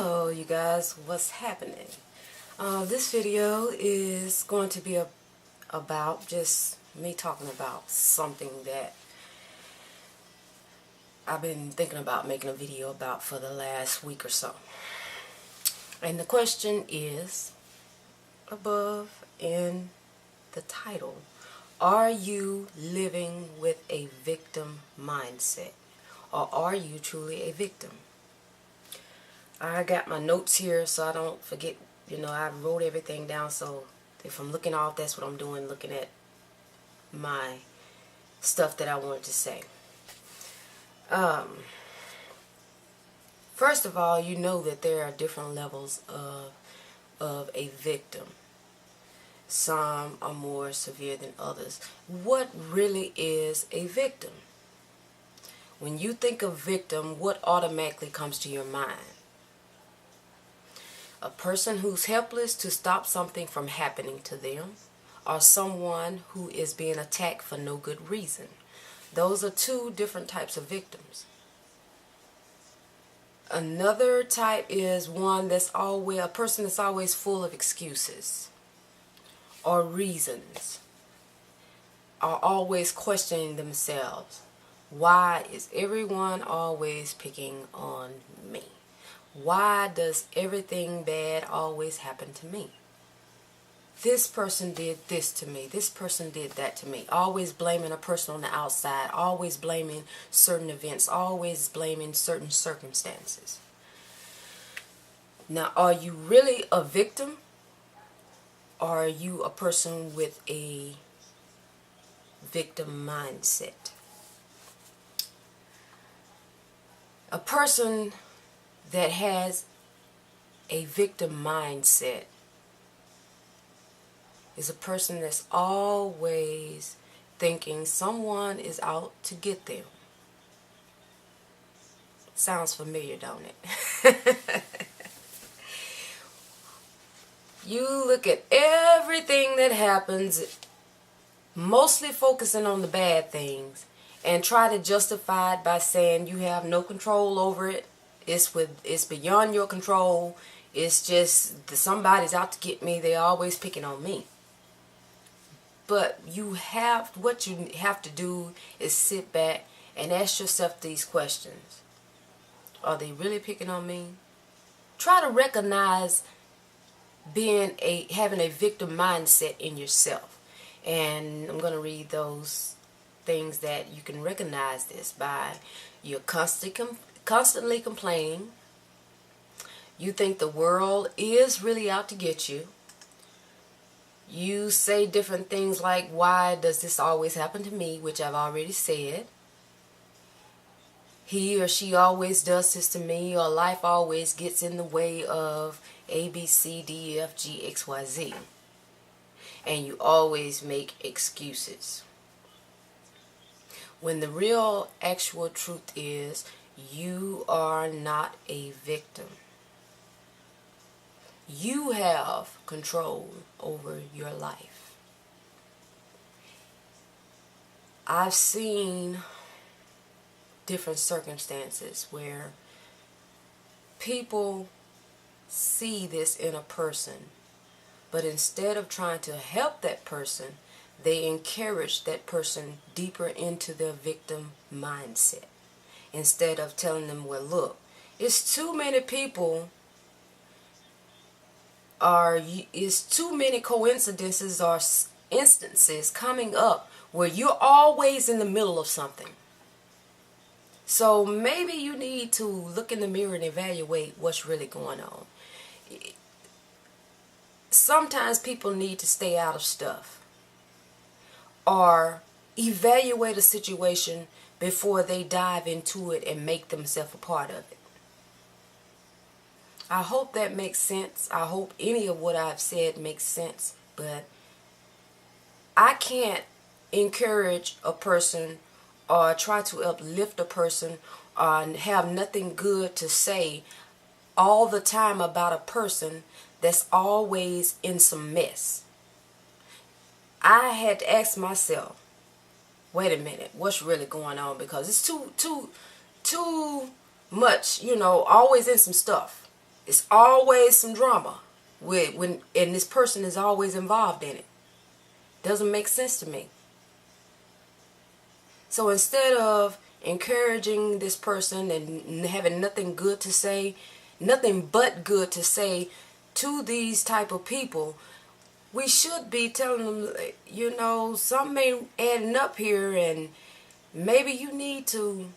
Hello you guys, what's happening? This video is going to be about just me talking about something that I've been thinking about making a video about for the last week or so. And the question is above in the title: are you living with a victim mindset, or are you truly a victim? I got my notes here so I don't forget. I wrote everything down, so if I'm looking off, that's what I'm doing, looking at my stuff that I wanted to say. First of all, you know that there are different levels of a victim. Some are more severe than others. What really is a victim? When you think of victim, what automatically comes to your mind? A person who's helpless to stop something from happening to them, or someone who is being attacked for no good reason. Those are two different types of victims. Another type is a person that's always full of excuses or reasons, are always questioning themselves. Why is everyone always picking on me? Why does everything bad always happen to me? This person did this to me. This person did that to me. Always blaming a person on the outside. Always blaming certain events. Always blaming certain circumstances. Now, are you really a victim? Or are you a person with a victim mindset? A person that has a victim mindset is a person that's always thinking someone is out to get them. Sounds familiar, don't it? You look at everything that happens, mostly focusing on the bad things, and try to justify it by saying you have no control over it. It's beyond your control. It's just somebody's out to get me. They're always picking on me. But what you have to do is sit back and ask yourself these questions. Are they really picking on me? Try to recognize having a victim mindset in yourself. And I'm going to read those things that you can recognize this by. You're constantly complaining. You think the world is really out to get you. You say different things like, why does this always happen to me, which I've already said. He or she always does this to me, or life always gets in the way of A, B, C, D, E, F, G, X, Y, Z. And you always make excuses. When the real actual truth is, you are not a victim. You have control over your life. I've seen different circumstances where people see this in a person, but instead of trying to help that person, they encourage that person deeper into their victim mindset. Instead of telling them, well, look, it's too many people, it's too many coincidences or instances coming up where you're always in the middle of something. So maybe you need to look in the mirror and evaluate what's really going on. Sometimes people need to stay out of stuff or evaluate a situation before they dive into it and make themselves a part of it. I hope that makes sense. I hope any of what I've said makes sense. But I can't encourage a person or try to uplift a person or have nothing good to say all the time about a person that's always in some mess. I had to ask myself, wait a minute, what's really going on? Because it's too much, always in some stuff. It's always some drama and this person is always involved in it. Doesn't make sense to me. So instead of encouraging this person and having nothing good to say, nothing but good to say to these type of people, we should be telling them, you know, something ain't adding up here, and maybe you need to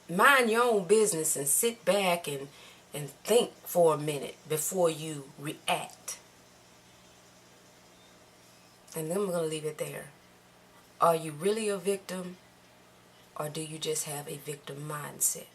mind your own business and sit back and think for a minute before you react. And then we're going to leave it there. Are you really a victim, or do you just have a victim mindset?